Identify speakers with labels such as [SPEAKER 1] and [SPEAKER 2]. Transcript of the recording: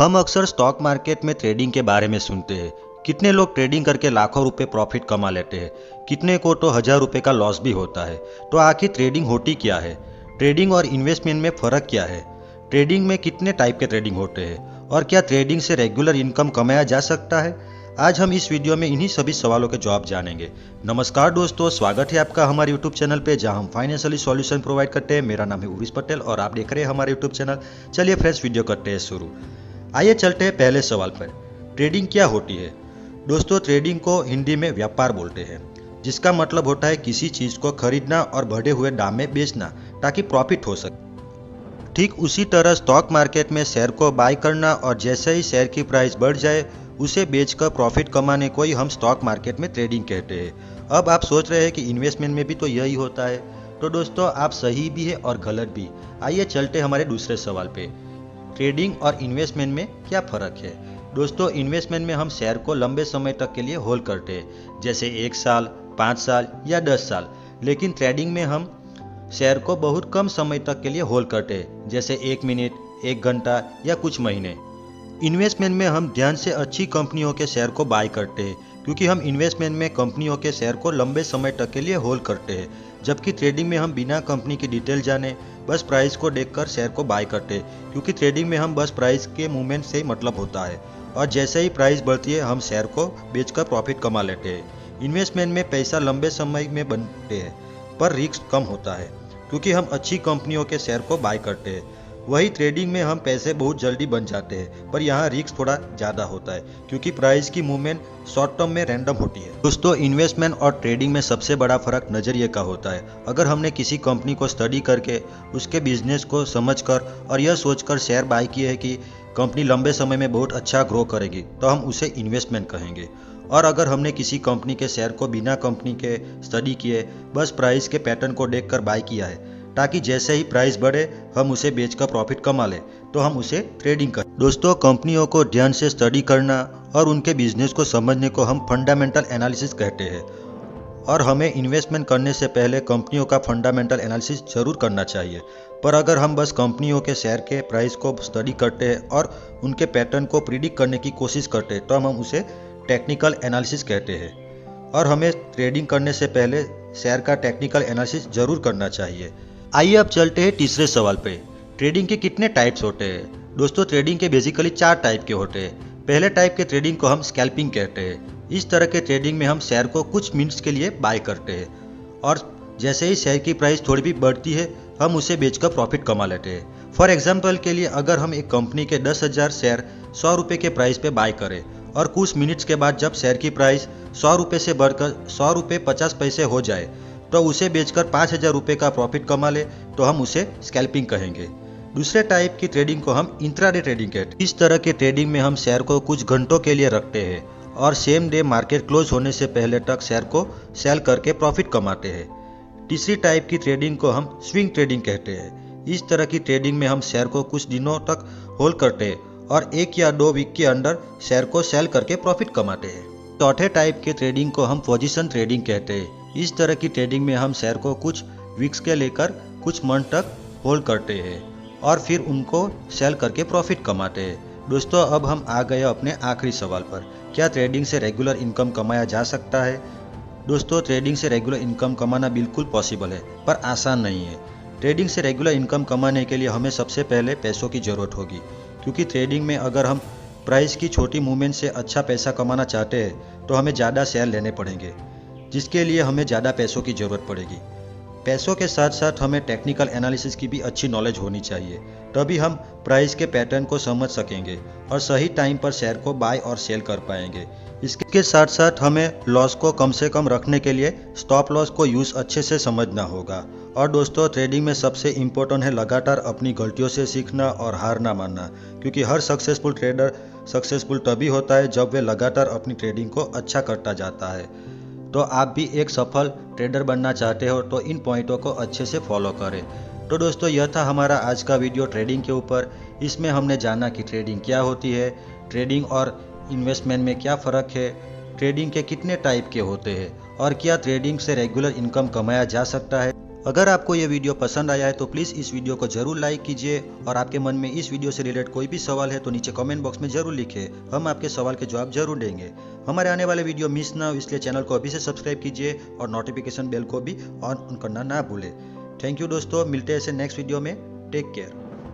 [SPEAKER 1] हम अक्सर stock market में ट्रेडिंग के बारे में सुनते हैं। कितने लोग ट्रेडिंग करके लाखों रुपए प्रॉफिट कमा लेते हैं, कितने को तो 1000 रुपए का लॉस भी होता है। तो आखिर ट्रेडिंग होती क्या है? ट्रेडिंग और इन्वेस्टमेंट में फ़र्क क्या है? ट्रेडिंग में कितने टाइप के ट्रेडिंग होते हैं और क्या ट्रेडिंग से रेगुलर इनकम कमाया जा सकता है? आज हम इस वीडियो में इन्हीं सभी सवालों के जवाब जानेंगे। नमस्कार दोस्तों, स्वागत है आपका हमारे यूट्यूब चैनल पे जहां हम फाइनेंशियली सॉल्यूशन प्रोवाइड करते हैं। मेरा नाम है उर्विश पटेल और आप देख रहे हैं हमारे यूट्यूब चैनल। चलिए फ्रेंड्स, वीडियो करते हैं शुरू। आइए चलते हैं पहले सवाल पर। ट्रेडिंग क्या होती है? दोस्तों, ट्रेडिंग को हिंदी में व्यापार बोलते हैं, जिसका मतलब होता है किसी चीज़ को खरीदना और बढ़े हुए दाम में बेचना ताकि प्रॉफिट हो सके। ठीक उसी तरह स्टॉक मार्केट में शेयर को बाय करना और जैसे ही शेयर की प्राइस बढ़ जाए उसे बेचकर प्रॉफिट कमाने को ही हम स्टॉक मार्केट में ट्रेडिंग कहते हैं। अब आप सोच रहे हैं कि इन्वेस्टमेंट में भी तो यही होता है। तो दोस्तों, आप सही भी है और गलत भी। आइए चलते हमारे दूसरे सवाल पे। ट्रेडिंग और इन्वेस्टमेंट में क्या फ़र्क है? दोस्तों, इन्वेस्टमेंट में हम शेयर को लंबे समय तक के लिए होल्ड करते हैं, जैसे 1 साल, 5 साल या 10 साल। लेकिन ट्रेडिंग में हम शेयर को बहुत कम समय तक के लिए होल्ड करते हैं, जैसे 1 मिनट, 1 घंटा या कुछ महीने। इन्वेस्टमेंट में हम ध्यान से अच्छी कंपनियों के शेयर को बाय करते हैं, क्योंकि हम इन्वेस्टमेंट में कंपनियों के शेयर को लंबे समय तक के लिए होल्ड करते हैं। जबकि ट्रेडिंग में हम बिना कंपनी की डिटेल जाने बस प्राइस को देखकर शेयर को बाय करते हैं, क्योंकि ट्रेडिंग में हम बस प्राइस के मूवमेंट से ही मतलब होता है और जैसे ही प्राइस बढ़ती है हम शेयर को बेचकर प्रॉफिट कमा लेते हैं। इन्वेस्टमेंट में पैसा लंबे समय में बनते हैं, पर रिस्क कम होता है, क्योंकि हम अच्छी कंपनियों के शेयर को बाय करते हैं। वही ट्रेडिंग में हम पैसे बहुत जल्दी बन जाते हैं, पर यहाँ रिस्क थोड़ा ज़्यादा होता है, क्योंकि प्राइस की मूवमेंट शॉर्ट टर्म में रैंडम होती है। दोस्तों, इन्वेस्टमेंट और ट्रेडिंग में सबसे बड़ा फर्क नज़रिए का होता है। अगर हमने किसी कंपनी को स्टडी करके उसके बिजनेस को समझकर और यह सोचकर शेयर बाय किए है कि कंपनी लंबे समय में बहुत अच्छा ग्रो करेगी, तो हम उसे इन्वेस्टमेंट कहेंगे। और अगर हमने किसी कंपनी के शेयर को बिना कंपनी के स्टडी किए बस प्राइस के पैटर्न को देखकर बाय किया है, ताकि जैसे ही प्राइस बढ़े हम उसे बेचकर प्रॉफिट कमा ले, तो हम उसे ट्रेडिंग करें। दोस्तों, कंपनियों को ध्यान से स्टडी करना और उनके बिजनेस को समझने को हम फंडामेंटल एनालिसिस कहते हैं। और हमें इन्वेस्टमेंट करने से पहले कंपनियों का फंडामेंटल एनालिसिस जरूर करना चाहिए। पर अगर हम बस कंपनियों के शेयर के प्राइस को स्टडी करते हैं और उनके पैटर्न को प्रिडिक्ट करने की कोशिश करते हैं, तो हम उसे टेक्निकल एनालिसिस कहते हैं। और हमें ट्रेडिंग करने से पहले शेयर का टेक्निकल एनालिसिस जरूर करना चाहिए। आइए अब चलते हैं तीसरे सवाल पे। ट्रेडिंग के कितने टाइप्स होते हैं? दोस्तों, ट्रेडिंग के बेसिकली 4 टाइप के होते हैं। पहले टाइप के ट्रेडिंग को हम स्कैल्पिंग कहते हैं। इस तरह के ट्रेडिंग में हम शेयर को कुछ मिनट्स के लिए बाय करते हैं और जैसे ही शेयर की प्राइस थोड़ी भी बढ़ती है हम उसे बेचकर प्रॉफिट कमा लेते हैं। फॉर एग्जाम्पल के लिए, अगर हम एक कंपनी के 10,000 शेयर 100 रुपये के प्राइस पे बाय करें और कुछ मिनट्स के बाद जब शेयर की प्राइस 100 रुपये से बढ़कर 100 रुपये 50 पैसे हो जाए, तो उसे बेचकर 5,000 रुपये का प्रॉफिट कमा ले, तो हम उसे स्कैल्पिंग कहेंगे। दूसरे टाइप की ट्रेडिंग को हम इंट्राडे ट्रेडिंग कहते हैं। इस तरह के ट्रेडिंग में हम शेयर को कुछ घंटों के लिए रखते हैं और सेम डे मार्केट क्लोज होने से पहले तक शेयर को सेल करके प्रॉफिट कमाते हैं। तीसरी टाइप की ट्रेडिंग को हम स्विंग ट्रेडिंग कहते हैं। इस तरह की ट्रेडिंग में हम शेयर को कुछ दिनों तक होल्ड करते हैं और 1 या 2 वीक के अंदर शेयर को सेल करके प्रॉफिट कमाते हैं। चौथे टाइप के ट्रेडिंग को हम पोजीशन ट्रेडिंग कहते हैं। इस तरह की ट्रेडिंग में हम शेयर को कुछ वीक्स के लेकर कुछ मंथ तक होल्ड करते हैं और फिर उनको सेल करके प्रॉफिट कमाते हैं। दोस्तों, अब हम आ गए अपने आखिरी सवाल पर। क्या ट्रेडिंग से रेगुलर इनकम कमाया जा सकता है? दोस्तों, ट्रेडिंग से रेगुलर इनकम कमाना बिल्कुल पॉसिबल है, पर आसान नहीं है। ट्रेडिंग से रेगुलर इनकम कमाने के लिए हमें सबसे पहले पैसों की ज़रूरत होगी, क्योंकि ट्रेडिंग में अगर हम प्राइस की छोटी मूवमेंट से अच्छा पैसा कमाना चाहते हैं तो हमें ज़्यादा शेयर लेने पड़ेंगे, जिसके लिए हमें ज़्यादा पैसों की ज़रूरत पड़ेगी। पैसों के साथ साथ हमें टेक्निकल एनालिसिस की भी अच्छी नॉलेज होनी चाहिए, तभी हम प्राइस के पैटर्न को समझ सकेंगे और सही टाइम पर शेयर को बाय और सेल कर पाएंगे। इसके साथ साथ हमें लॉस को कम से कम रखने के लिए स्टॉप लॉस को यूज़ अच्छे से समझना होगा। और दोस्तों, ट्रेडिंग में सबसे इम्पोर्टेंट है लगातार अपनी गलतियों से सीखना और हार ना मानना, क्योंकि हर सक्सेसफुल ट्रेडर सक्सेसफुल तभी होता है जब वे लगातार अपनी ट्रेडिंग को अच्छा करता जाता है। तो आप भी एक सफल ट्रेडर बनना चाहते हो तो इन पॉइंटों को अच्छे से फॉलो करें। तो दोस्तों, यह था हमारा आज का वीडियो ट्रेडिंग के ऊपर। इसमें हमने जाना कि ट्रेडिंग क्या होती है, ट्रेडिंग और इन्वेस्टमेंट में क्या फ़र्क है, ट्रेडिंग के कितने टाइप के होते हैं और क्या ट्रेडिंग से रेगुलर इनकम कमाया जा सकता है। अगर आपको ये वीडियो पसंद आया है तो प्लीज़ इस वीडियो को जरूर लाइक कीजिए और आपके मन में इस वीडियो से रिलेटेड कोई भी सवाल है तो नीचे कमेंट बॉक्स में जरूर लिखिए, हम आपके सवाल के जवाब जरूर देंगे। हमारे आने वाले वीडियो मिस ना हो इसलिए चैनल को अभी से सब्सक्राइब कीजिए और नोटिफिकेशन बेल को भी ऑन करना ना भूलें। थैंक यू दोस्तों, मिलते हैं ऐसे नेक्स्ट वीडियो में। Take care.